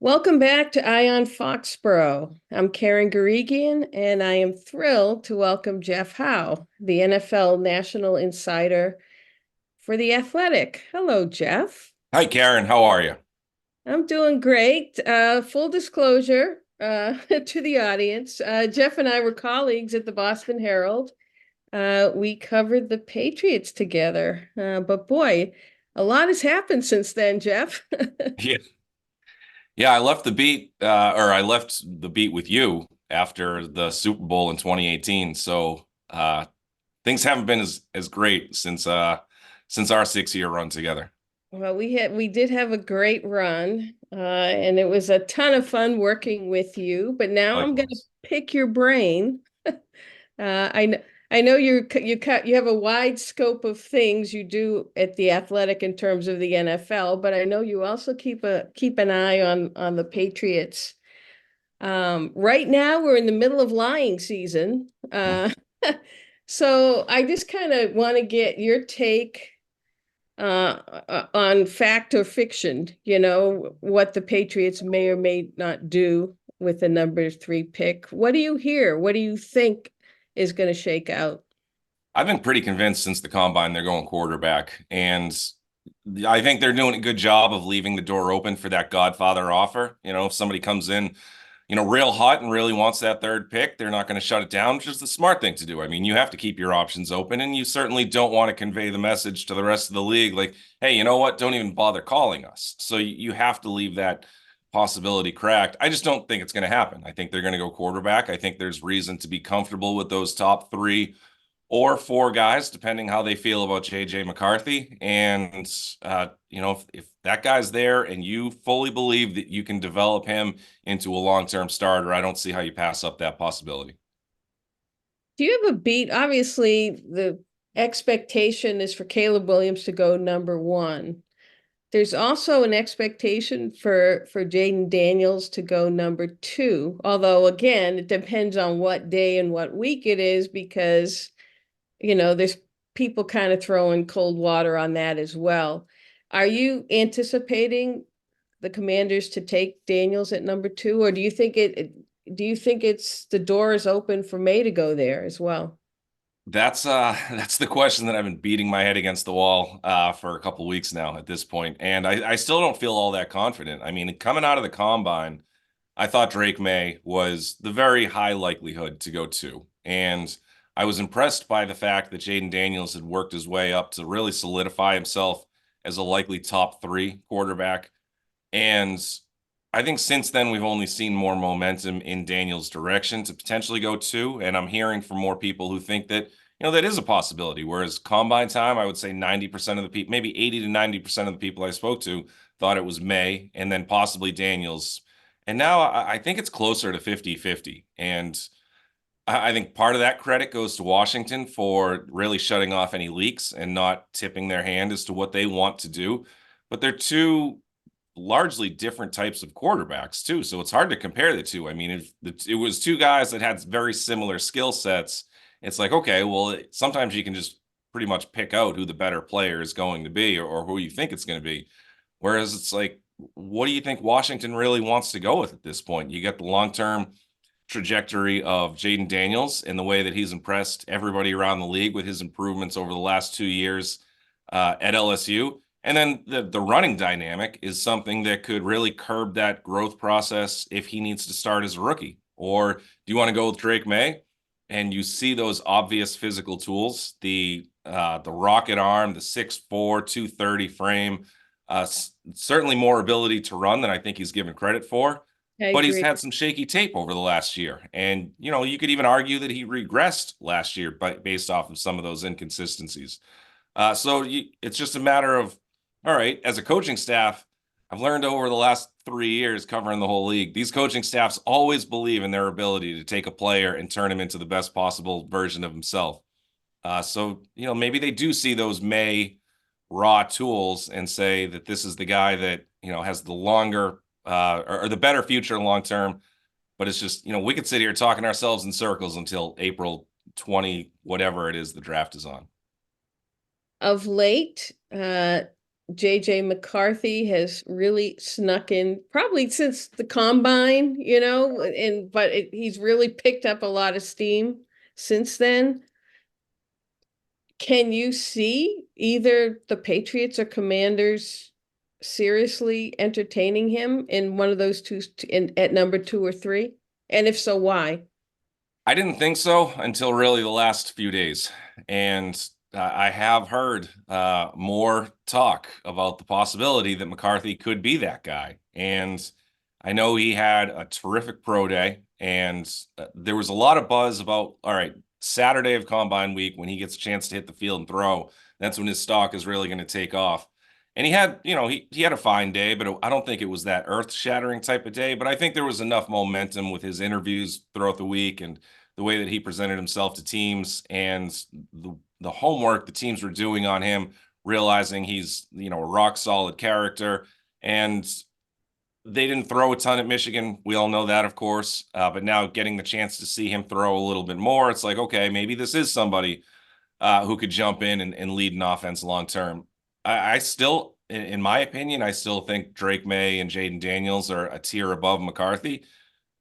Welcome back to Ion Foxborough. I'm Karen Guregian, and I am thrilled to welcome Jeff Howe, the NFL National Insider for The Athletic. Hello, Jeff. Hi, Karen. How are you? I'm doing great. Full disclosure to the audience, Jeff and I were colleagues at the Boston Herald. We covered the Patriots together. But boy, a lot has happened since then, Jeff. Yeah. Yeah, I left the beat with you after the Super Bowl in 2018. So things haven't been as great since our 6 year run together. Well, we did have a great run, and it was a ton of fun working with you. But now I'm going to Likewise. pick your brain. I know you have a wide scope of things you do at the Athletic in terms of the NFL, but I know you also keep an eye on the Patriots. Right now we're in the middle of lying season, so I just kind of want to get your take on fact or fiction, what the Patriots may or may not do with the number three pick. What do you hear? What do you think is going to shake out? I've been pretty convinced since the combine they're going quarterback, and I think they're doing a good job of leaving the door open for that Godfather offer. If somebody comes in, real hot and really wants that third pick, they're not going to shut it down, which is the smart thing to do. I mean, you have to keep your options open, and you certainly don't want to convey the message to the rest of the league like, hey, you know what? Don't even bother calling us. So you have to leave that possibility cracked. I just don't think it's going to happen. I think they're going to go quarterback. I think there's reason to be comfortable with those top three or four guys, depending how they feel about JJ McCarthy. And if that guy's there and you fully believe that you can develop him into a long-term starter, I don't see how you pass up that possibility. Do you have a beat? Obviously, the expectation is for Caleb Williams to go number one. There's also an expectation for Jaden Daniels to go number two. Although again, it depends on what day and what week it is because there's people kind of throwing cold water on that as well. Are you anticipating the Commanders to take Daniels at number two, or do you think it's the door is open for May to go there as well? That's the question that I've been beating my head against the wall for a couple of weeks now at this point, and I still don't feel all that confident. I mean, coming out of the combine, I thought Drake May was the very high likelihood to go two, and I was impressed by the fact that Jaden Daniels had worked his way up to really solidify himself as a likely top three quarterback. And I think since then, we've only seen more momentum in Daniels' direction to potentially go two. And I'm hearing from more people who think that, that is a possibility. Whereas combine time, I would say 90% of the people, maybe 80 to 90% of the people I spoke to thought it was May and then possibly Daniels. And now I think it's closer to 50-50. And I think part of that credit goes to Washington for really shutting off any leaks and not tipping their hand as to what they want to do. But they're two largely different types of quarterbacks too. So it's hard to compare the two. I mean, if it was two guys that had very similar skill sets, it's like, okay, well, sometimes you can just pretty much pick out who the better player is going to be or who you think it's going to be. Whereas it's like, what do you think Washington really wants to go with at this point? You get the long-term trajectory of Jaden Daniels and the way that he's impressed everybody around the league with his improvements over the last 2 years at LSU. And then the running dynamic is something that could really curb that growth process if he needs to start as a rookie. Or do you want to go with Drake May? And you see those obvious physical tools, the rocket arm, the 6'4", 230 frame, certainly more ability to run than I think he's given credit for. I But he's agree. had some shaky tape over the last year. And, you could even argue that he regressed last year based off of some of those inconsistencies. It's just a matter of, all right, as a coaching staff, I've learned over the last 3 years covering the whole league, these coaching staffs always believe in their ability to take a player and turn him into the best possible version of himself. Maybe they do see those May raw tools and say that this is the guy that, has the longer or the better future long term. But it's just, we could sit here talking ourselves in circles until April 20, whatever it is the draft is on. Of late, JJ McCarthy has really snuck in probably since the combine, he's really picked up a lot of steam since then. Can you see either the Patriots or Commanders seriously entertaining him in one of those two at number 2 or 3? And if so, why? I didn't think so until really the last few days. And I have heard more talk about the possibility that McCarthy could be that guy. And I know he had a terrific pro day, and there was a lot of buzz about, all right, Saturday of Combine Week, when he gets a chance to hit the field and throw, that's when his stock is really going to take off. And he had, he had a fine day, but I don't think it was that earth-shattering type of day. But I think there was enough momentum with his interviews throughout the week and the way that he presented himself to teams and the homework the teams were doing on him, realizing he's, a rock solid character. And they didn't throw a ton at Michigan. We all know that, of course. But now getting the chance to see him throw a little bit more, it's like, okay, maybe this is somebody who could jump in and lead an offense long term. I still, in my opinion, I still think Drake May and Jaden Daniels are a tier above McCarthy.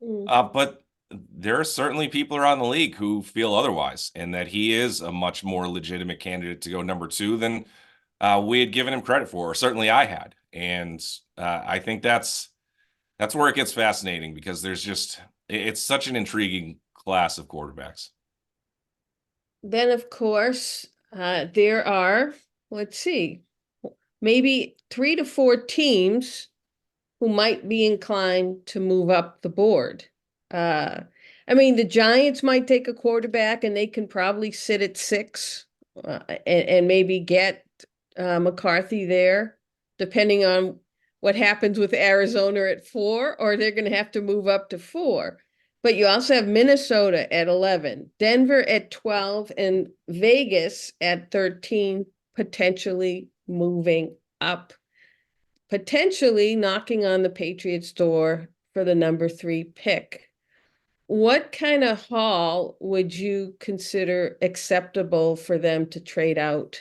But there are certainly people around the league who feel otherwise, and that he is a much more legitimate candidate to go number 2 than we had given him credit for, or certainly I had. And I think that's where it gets fascinating, because it's such an intriguing class of quarterbacks. Then, of course, there are, let's see, maybe 3 to 4 teams who might be inclined to move up the board. The Giants might take a quarterback, and they can probably sit at 6 and maybe get McCarthy there, depending on what happens with Arizona at 4, or they're going to have to move up to 4. But you also have Minnesota at 11, Denver at 12, and Vegas at 13, potentially moving up, potentially knocking on the Patriots' door for the number 3 pick. What kind of haul would you consider acceptable for them to trade out?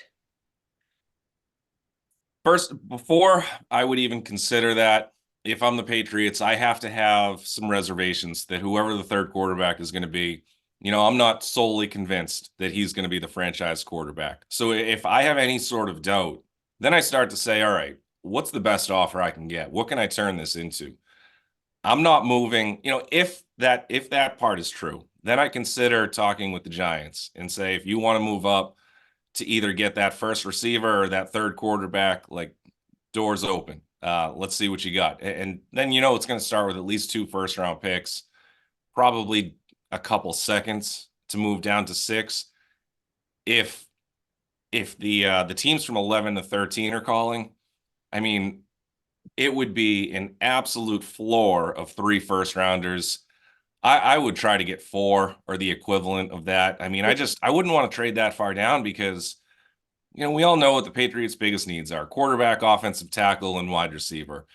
First, before I would even consider that, if I'm the Patriots, I have to have some reservations that whoever the third quarterback is going to be, I'm not solely convinced that he's going to be the franchise quarterback. So if I have any sort of doubt, then I start to say, all right, what's the best offer I can get? What can I turn this into? I'm not moving, if that part is true, then I consider talking with the Giants and say, if you want to move up to either get that first receiver or that third quarterback, like, doors open. Let's see what you got. And then, it's going to start with at least 2 first-round picks, probably a couple seconds to move down to 6. If the teams from 11 to 13 are calling, it would be an absolute floor of 3 first-rounders. I would try to get 4 or the equivalent of that. I wouldn't want to trade that far down, because we all know what the Patriots' biggest needs are: quarterback, offensive tackle, and wide receiver.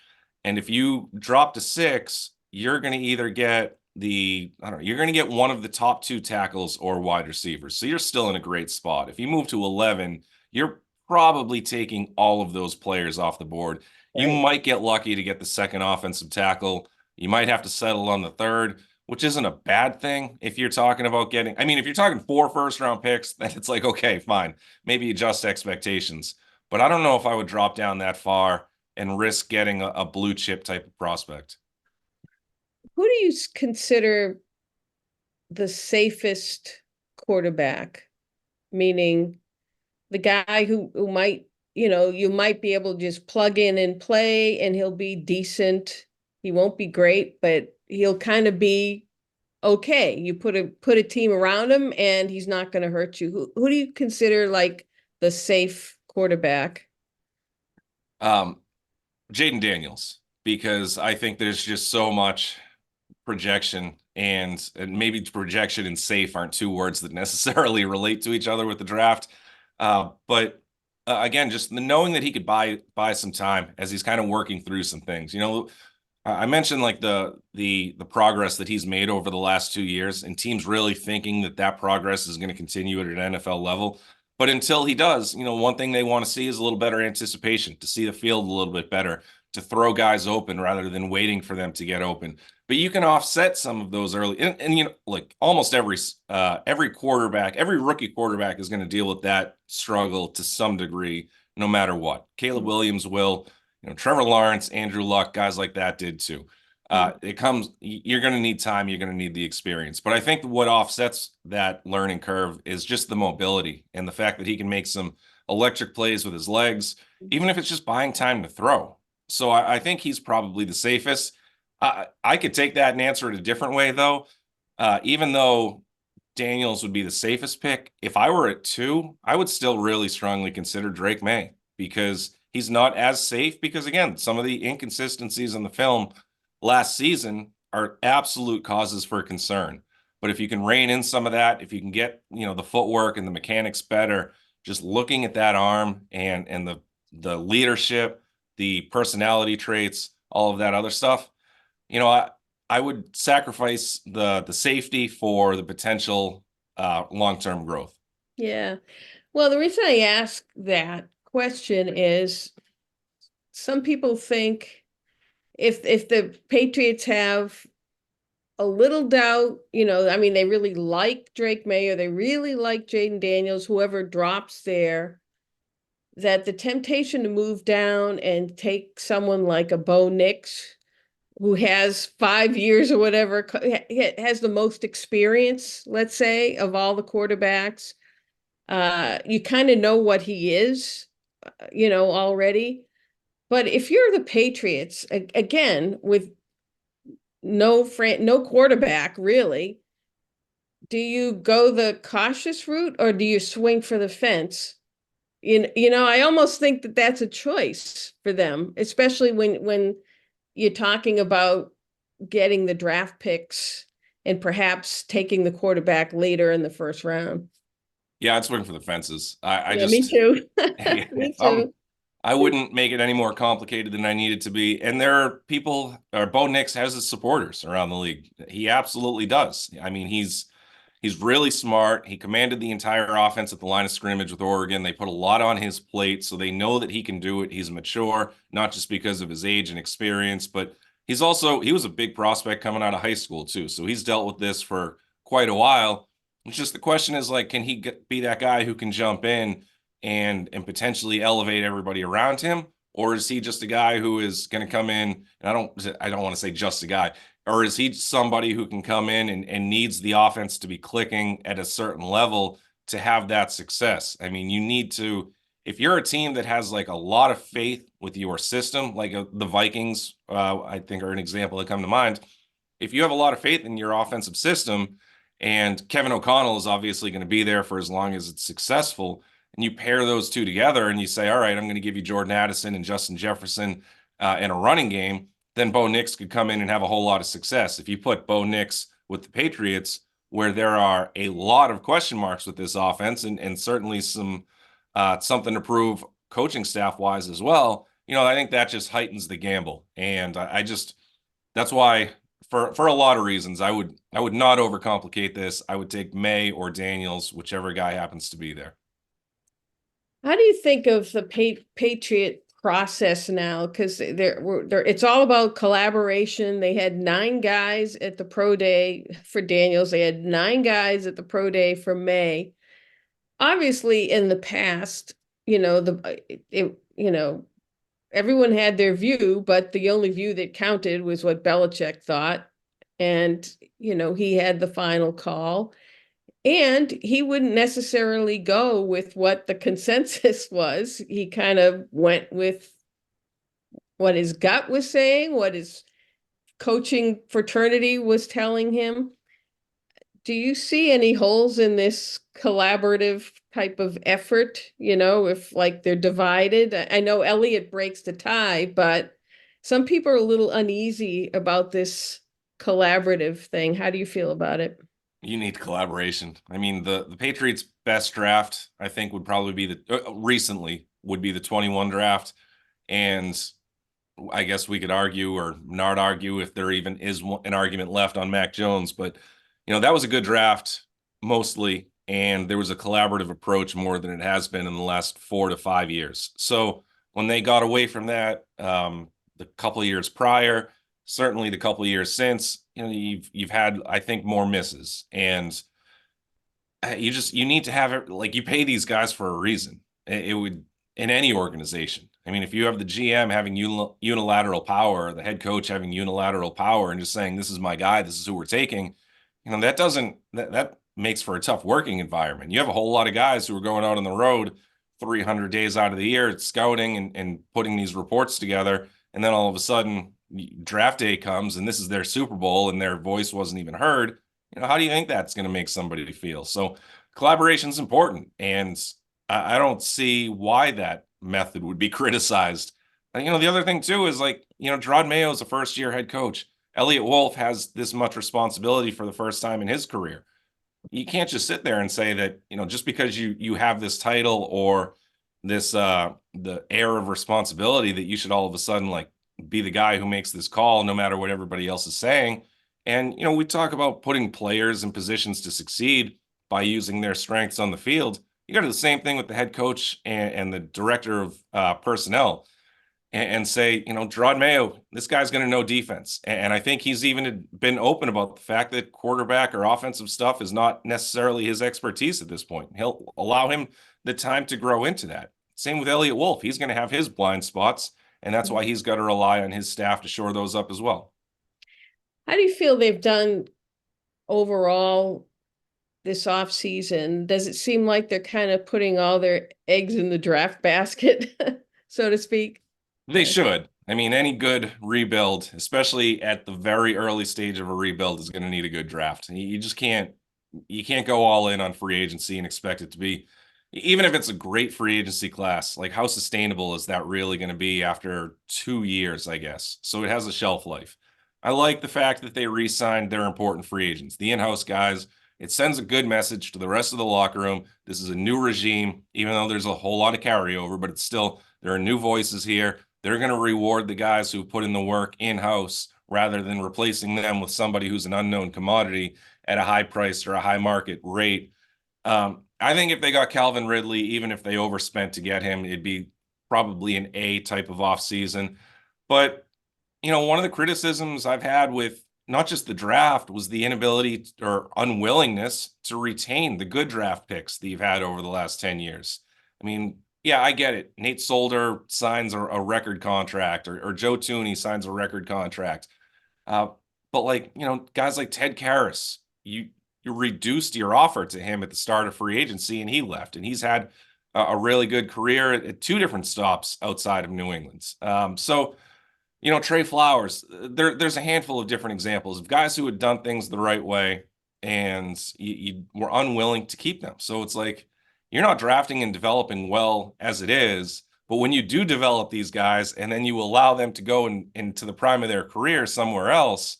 And if you drop to 6, you're going to either get you're going to get one of the top 2 tackles or wide receivers. So you're still in a great spot. If you move to 11, you're probably taking all of those players off the board. Right. You might get lucky to get the second offensive tackle. You might have to settle on the third, which isn't a bad thing if you're talking about getting, if you're talking 4 first-round picks, then it's like, okay, fine, maybe adjust expectations. But I don't know if I would drop down that far and risk getting a blue chip type of prospect. Who do you consider the safest quarterback? Meaning the guy who might, you might be able to just plug in and play, and he'll be decent. He won't be great, but he'll kind of be okay. You put a team around him, and he's not going to hurt you. Who do you consider like the safe quarterback? Jaden Daniels, because I think there's just so much projection, and maybe projection and safe aren't 2 words that necessarily relate to each other with the draft. But again, just knowing that he could buy some time as he's kind of working through some things. I mentioned like the progress that he's made over the last 2 years, and teams really thinking that progress is going to continue at an NFL level. But until he does, one thing they want to see is a little better anticipation, to see the field a little bit better, to throw guys open rather than waiting for them to get open. But you can offset some of those early, and like almost every quarterback, every rookie quarterback is going to deal with that struggle to some degree, no matter what. Caleb Williams will, Trevor Lawrence, Andrew Luck, guys like that did too. You're going to need time, you're going to need the experience. But I think what offsets that learning curve is just the mobility and the fact that he can make some electric plays with his legs, even if it's just buying time to throw. So I think he's probably the safest. I could take that and answer it a different way, though. Even though Daniels would be the safest pick, if I were at 2, I would still really strongly consider Drake May, because he's not as safe, because, again, some of the inconsistencies in the film last season are absolute causes for concern. But if you can rein in some of that, if you can get, the footwork and the mechanics better, just looking at that arm and the leadership, the personality traits, all of that other stuff, I would sacrifice the safety for the potential long-term growth. Yeah. Well, the reason I ask that question is some people think if the Patriots have a little doubt, they really like Drake May, or they really like Jaden Daniels, whoever drops there, that the temptation to move down and take someone like a Bo Nix, who has 5 years or whatever, has the most experience, let's say, of all the quarterbacks. You kind of know what he is, already. But if you're the Patriots, again, with no quarterback, really, do you go the cautious route or do you swing for the fence? I almost think that that's a choice for them, especially when you're talking about getting the draft picks and perhaps taking the quarterback later in the first round. Yeah, I'd swing for the fences. I Yeah, me just, too. yeah, Me too. I wouldn't make it any more complicated than I need it to be. And there are people, or Bo Nix has his supporters around the league. He absolutely does. I mean, he's really smart. He commanded the entire offense at the line of scrimmage with Oregon. They put a lot on his plate, so they know that he can do it. He's mature, not just because of his age and experience, but he was a big prospect coming out of high school too. So he's dealt with this for quite a while. It's just the question is, like, can he be that guy who can jump in and potentially elevate everybody around him? Or is he just a guy who is going to come in, and I don't want to say just a guy, or is he somebody who can come in and needs the offense to be clicking at a certain level to have that success? I mean, you need to, if you're a team that has like a lot of faith with your system, like the Vikings, I think are an example that come to mind. If you have a lot of faith in your offensive system, and Kevin O'Connell is obviously going to be there for as long as it's successful, and you pair those two together and you say, all right, I'm going to give you Jordan Addison and Justin Jefferson in a running game, then Bo Nix could come in and have a whole lot of success. If you put Bo Nix with the Patriots, where there are a lot of question marks with this offense, and certainly some something to prove coaching staff wise as well, I think that just heightens the gamble. And that's why, for a lot of reasons, I would not overcomplicate this. I would take May or Daniels, whichever guy happens to be there. How do you think of the Patriot process now? Because it's all about collaboration. They had 9 guys at the pro day for Daniels. They had 9 guys at the pro day for May. Obviously, in the past, everyone had their view, but the only view that counted was what Belichick thought. And, he had the final call. And he wouldn't necessarily go with what the consensus was. He kind of went with what his gut was saying, what his coaching fraternity was telling him. Do you see any holes in this collaborative type of effort? If like they're divided? I know Elliott breaks the tie, but some people are a little uneasy about this collaborative thing. How do you feel about it? You need collaboration. I mean, the Patriots' best draft, I think, would probably be recently would be the 21 draft. And I guess we could argue or not argue if there even is an argument left on Mac Jones. But, that was a good draft, mostly. and there was a collaborative approach more than it has been in the last 4 to 5 years. So when they got away from that, the couple of years prior, certainly the couple of years since, you've had, I think, more misses, and you need to have it, like, you pay these guys for a reason. It would, in any organization. I mean, if you have the GM having unilateral power, the head coach having unilateral power, and just saying, this is my guy, this is who we're taking, that makes for a tough working environment. You have a whole lot of guys who are going out on the road 300 days out of the year, scouting and putting these reports together, and then all of a sudden draft day comes and this is their Super Bowl and their voice wasn't even heard. How do you think that's going to make somebody feel? So collaboration is important, and I don't see why that method would be criticized. And, the other thing too is, like, Gerard Mayo is a first-year head coach. Elliot Wolf has this much responsibility for the first time in his career. You can't just sit there and say that, just because you have this title or this the air of responsibility, that you should all of a sudden, like, be the guy who makes this call no matter what everybody else is saying. And, we talk about putting players in positions to succeed by using their strengths on the field. You got to do the same thing with the head coach and the director of personnel, and say, Gerard Mayo, this guy's going to know defense. And I think he's even been open about the fact that quarterback or offensive stuff is not necessarily his expertise at this point. He'll allow him the time to grow into that. Same with Elliot Wolf. He's going to have his blind spots, and that's why he's got to rely on his staff to shore those up as well. How do you feel they've done overall this offseason? Does it seem like they're kind of putting all their eggs in the draft basket, so to speak? They should. I mean, any good rebuild, especially at the very early stage of a rebuild, is going to need a good draft. You just can't go all in on free agency and expect it to be, even if it's a great free agency class, like, how sustainable is that really going to be after 2 years, I guess? So it has a shelf life. I like the fact that they re-signed their important free agents, the in-house guys. It sends a good message to the rest of the locker room. This is a new regime, even though there's a whole lot of carryover, but it's still, there are new voices here. They're going to reward the guys who put in the work in-house rather than replacing them with somebody who's an unknown commodity at a high price or a high market rate. I think if they got Calvin Ridley, even if they overspent to get him, it'd be probably an A type of offseason. But, one of the criticisms I've had with not just the draft was the inability or unwillingness to retain the good draft picks that you've had over the last 10 years. I mean, yeah, I get it. Nate Solder signs a record contract, or Joe Thuney signs a record contract. But, like, guys like Ted Karras, you reduced your offer to him at the start of free agency, and he left. And he's had a really good career at 2 different stops outside of New England. So, Trey Flowers, there's a handful of different examples of guys who had done things the right way, and you were unwilling to keep them. So it's like, you're not drafting and developing well as it is, but when you do develop these guys and then you allow them to go into the prime of their career somewhere else,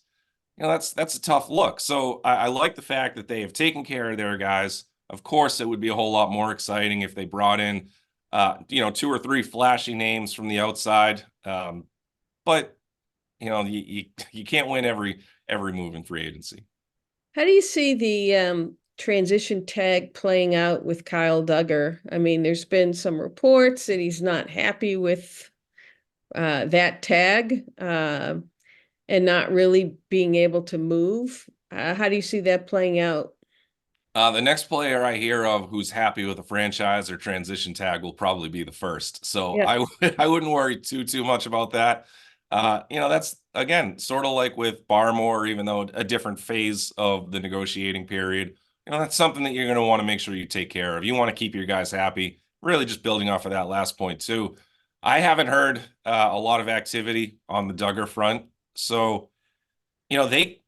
that's a tough look. So I like the fact that they have taken care of their guys. Of course, it would be a whole lot more exciting if they brought in, 2 or 3 flashy names from the outside. But you can't win every move in free agency. How do you see the transition tag playing out with Kyle Duggar? I mean, there's been some reports that he's not happy with that tag and not really being able to move. How do you see that playing out? The next player I hear of who's happy with a franchise or transition tag will probably be the first. So Yeah. I wouldn't worry too much about that. That's, again, sort of like with Barmore, even though a different phase of the negotiating period. That's something that you're going to want to make sure you take care of. You want to keep your guys happy. Really, just building off of that last point too. I haven't heard a lot of activity on the Duggar front. So, they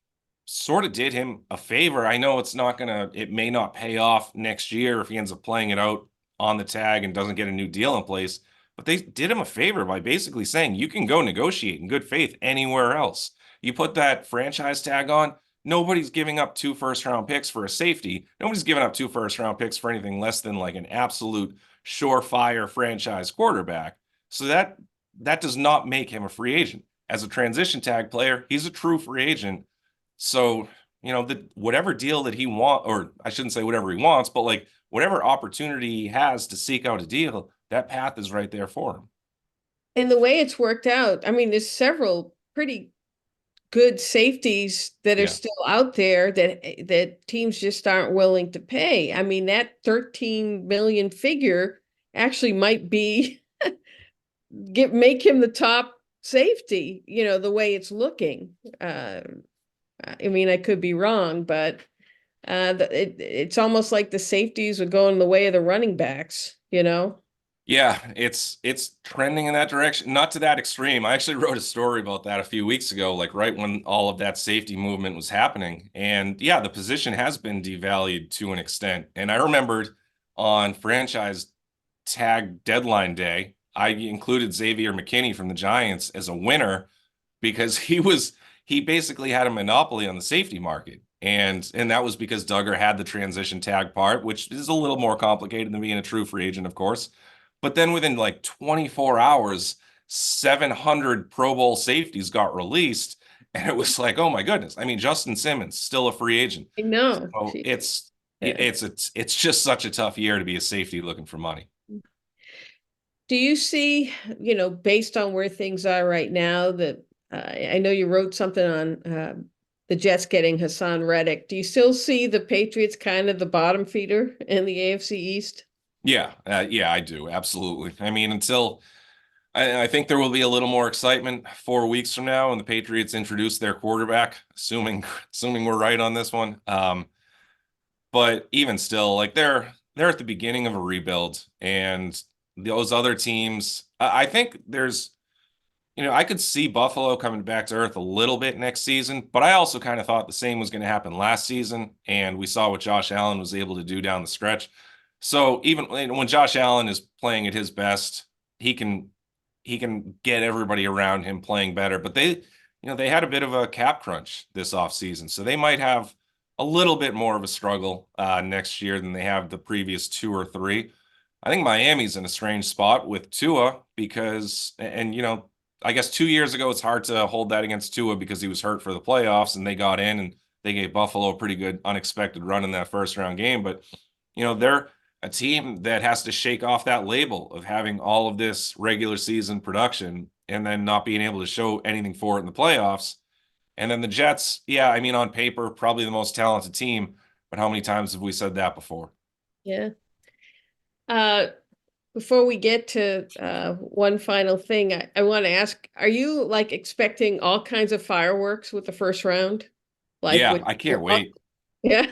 sort of did him a favor. I know it may not pay off next year if he ends up playing it out on the tag and doesn't get a new deal in place, but they did him a favor by basically saying you can go negotiate in good faith anywhere else. You put that franchise tag on, nobody's giving up 2 first-round picks for a safety. Nobody's giving up 2 first-round picks for anything less than, like, an absolute surefire franchise quarterback. So that does not make him a free agent. As a transition tag player, he's a true free agent. So, whatever deal that he wants, or I shouldn't say whatever he wants, but like whatever opportunity he has to seek out a deal, that path is right there for him. And the way it's worked out, I mean, there's several pretty good safeties that are Yeah. still out there that teams just aren't willing to pay. I mean, that 13 million figure actually might be make him the top safety, the way it's looking. I mean, I could be wrong, but it's almost like the safeties are going the way of the running backs. Yeah, it's trending in that direction. Not to that extreme. I actually wrote a story about that a few weeks ago, like right when all of that safety movement was happening. And yeah, the position has been devalued to an extent. And I remembered on franchise tag deadline day, I included Xavier McKinney from the Giants as a winner because he basically had a monopoly on the safety market. And that was because Duggar had the transition tag part, which is a little more complicated than being a true free agent, of course. But then within like 24 hours, 700 Pro Bowl safeties got released. And it was like, oh my goodness. I mean, Justin Simmons, still a free agent. I know. So Yeah. it's just such a tough year to be a safety looking for money. Do you see, based on where things are right now, that I know you wrote something on the Jets getting Hassan Reddick. Do you still see the Patriots kind of the bottom feeder in the AFC East? Yeah, I do. Absolutely. I mean, until I think there will be a little more excitement 4 weeks from now when the Patriots introduce their quarterback, assuming we're right on this one. But even still, like they're at the beginning of a rebuild, and those other teams, I think I could see Buffalo coming back to earth a little bit next season, but I also kind of thought the same was going to happen last season, and we saw what Josh Allen was able to do down the stretch. So even when Josh Allen is playing at his best, he can get everybody around him playing better. But they had a bit of a cap crunch this offseason, so they might have a little bit more of a struggle next year than they have the previous 2 or 3. I think Miami's in a strange spot with Tua because, and I guess 2 years ago it's hard to hold that against Tua because he was hurt for the playoffs and they got in and they gave Buffalo a pretty good unexpected run in that first round game. But they're a team that has to shake off that label of having all of this regular season production and then not being able to show anything for it in the playoffs. And then the Jets, yeah, I mean, on paper, probably the most talented team, but how many times have we said that before? Yeah. Uh, Before we get to one final thing, I want to ask, are you like expecting all kinds of fireworks with the first round? Like Yeah, with I can't wait. yeah.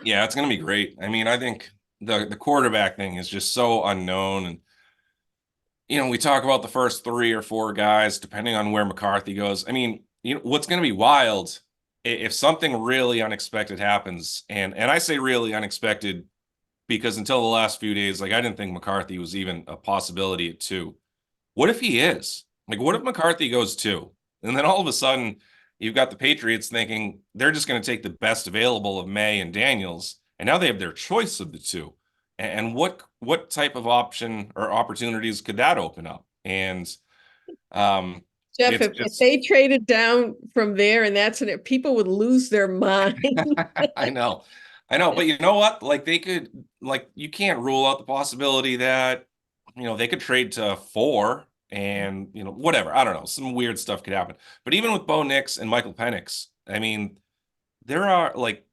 Yeah, it's going to be great. I mean, I think the quarterback thing is just so unknown. And, we talk about the first 3 or 4 guys, depending on where McCarthy goes. I mean, what's going to be wild if something really unexpected happens, and I say really unexpected because until the last few days, like I didn't think McCarthy was even a possibility at 2. What if he is? Like, what if McCarthy goes 2? And then all of a sudden, you've got the Patriots thinking they're just going to take the best available of May and Daniels, and now they have their choice of the 2. And what type of option or opportunities could that open up? And Jeff, it's if just they traded down from there and that's it, people would lose their mind. I know. I know, but you know what? Like they could like you can't rule out the possibility that they could trade to 4 and whatever. I don't know. Some weird stuff could happen. But even with Bo Nix and Michael Penix, I mean, there are like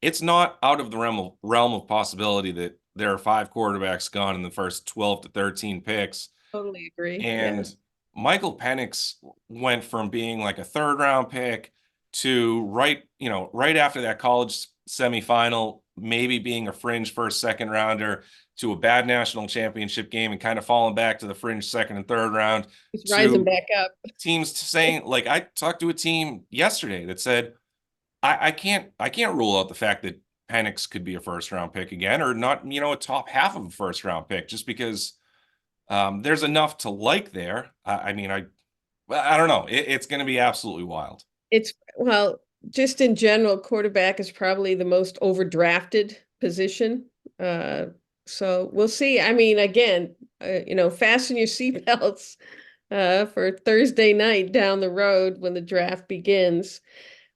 it's not out of the realm of possibility that there are 5 quarterbacks gone in the first 12 to 13 picks. Totally agree. Yeah. And Michael Penix went from being like a third round pick to right after that college semifinal, maybe being a fringe first, second rounder to a bad national championship game and kind of falling back to the fringe second and third round It's rising to back up. teams saying, like I talked to a team yesterday that said, I can't rule out the fact that Penix could be a first round pick again or not, a top half of a first round pick just because there's enough to like there. I mean, I don't know. It's going to be absolutely wild. Well, just in general, quarterback is probably the most overdrafted position. So we'll see. I mean, again, fasten your seatbelts for Thursday night down the road when the draft begins.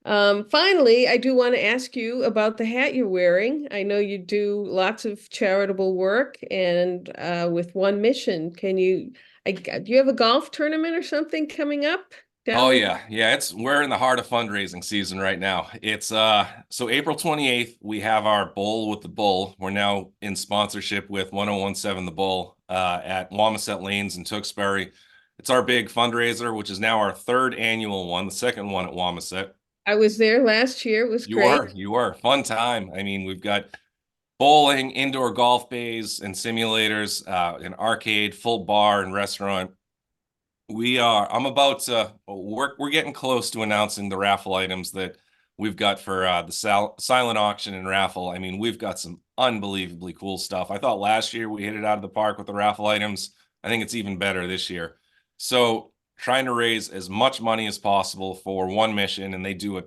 Finally, I do want to ask you about the hat you're wearing. I know you do lots of charitable work and with One Mission. Do you have a golf tournament or something coming up Oh down the? yeah. Yeah, we're in the heart of fundraising season right now. It's so April 28th, we have our Bowl with the Bull. We're now in sponsorship with 1017 The Bull at Wamisit Lanes in Tewksbury. It's our big fundraiser, which is now our third annual one, the second one at Wamisit. I was there last year. It was great. You were. Fun time. I mean, we've got bowling, indoor golf bays and simulators, an arcade, full bar and restaurant. I'm about to, we're getting close to announcing the raffle items that we've got for the silent auction and raffle. I mean, we've got some unbelievably cool stuff. I thought last year we hit it out of the park with the raffle items. I think it's even better this year. So trying to raise as much money as possible for One Mission, and they do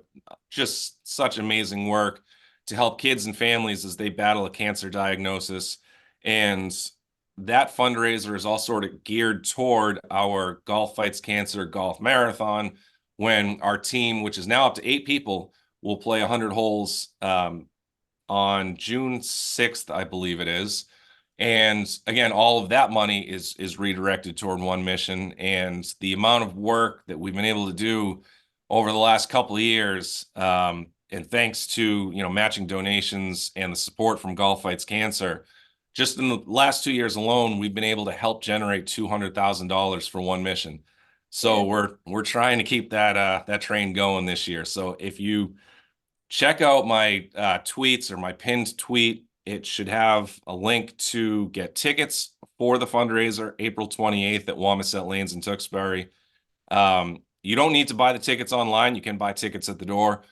just such amazing work to help kids and families as they battle a cancer diagnosis. And that fundraiser is all sort of geared toward our Golf Fights Cancer Golf Marathon, when our team, which is now up to 8 people, will play 100 holes on June 6th, I believe it is. And again, all of that money is redirected toward One Mission. And the amount of work that we've been able to do over the last couple of years, and thanks to matching donations and the support from Golf Fights Cancer, just in the last 2 years alone, we've been able to help generate $200,000 for One Mission. So we're trying to keep that train going this year. So if you check out my tweets or my pinned tweet, it should have a link to get tickets for the fundraiser April 28th at Wamisit Lanes in Tewksbury. You don't need to buy the tickets online. You can buy tickets at the door,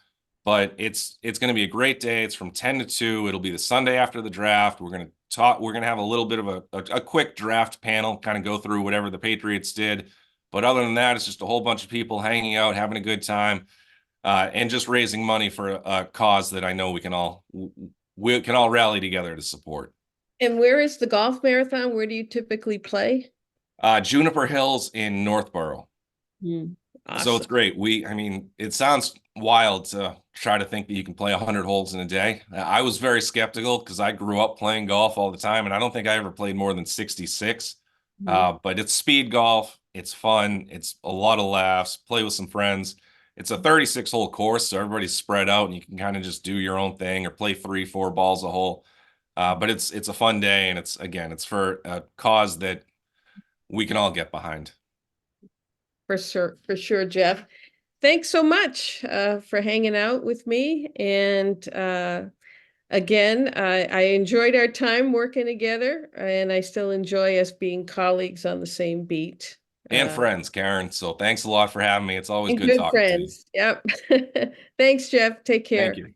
but it's going to be a great day. It's from 10 to 2. It'll be the Sunday after the draft. We're going to have a little bit of a quick draft panel, kind of go through whatever the Patriots did. But other than that, it's just a whole bunch of people hanging out, having a good time, and just raising money for a cause that I know we can all rally together to support. And where is the golf marathon? Where do you typically play? Juniper Hills in Northborough. So it's Awesome. great. I mean, it sounds wild to try to think that you can play 100 holes in a day. I was very skeptical because I grew up playing golf all the time, and I don't think I ever played more than 66. But it's speed golf. It's fun. It's a lot of laughs. Play with some friends. It's a 36-hole course, so everybody's spread out, and you can kind of just do your own thing or play 3, 4 balls a hole. But it's a fun day, and it's for a cause that we can all get behind. For sure, Jeff. Thanks so much for hanging out with me. And again, I enjoyed our time working together, and I still enjoy us being colleagues on the same beat. And friends, Karen. So thanks a lot for having me. It's always And good good talking to you. friends. Yep. Thanks, Jeff. Take Thank care. you.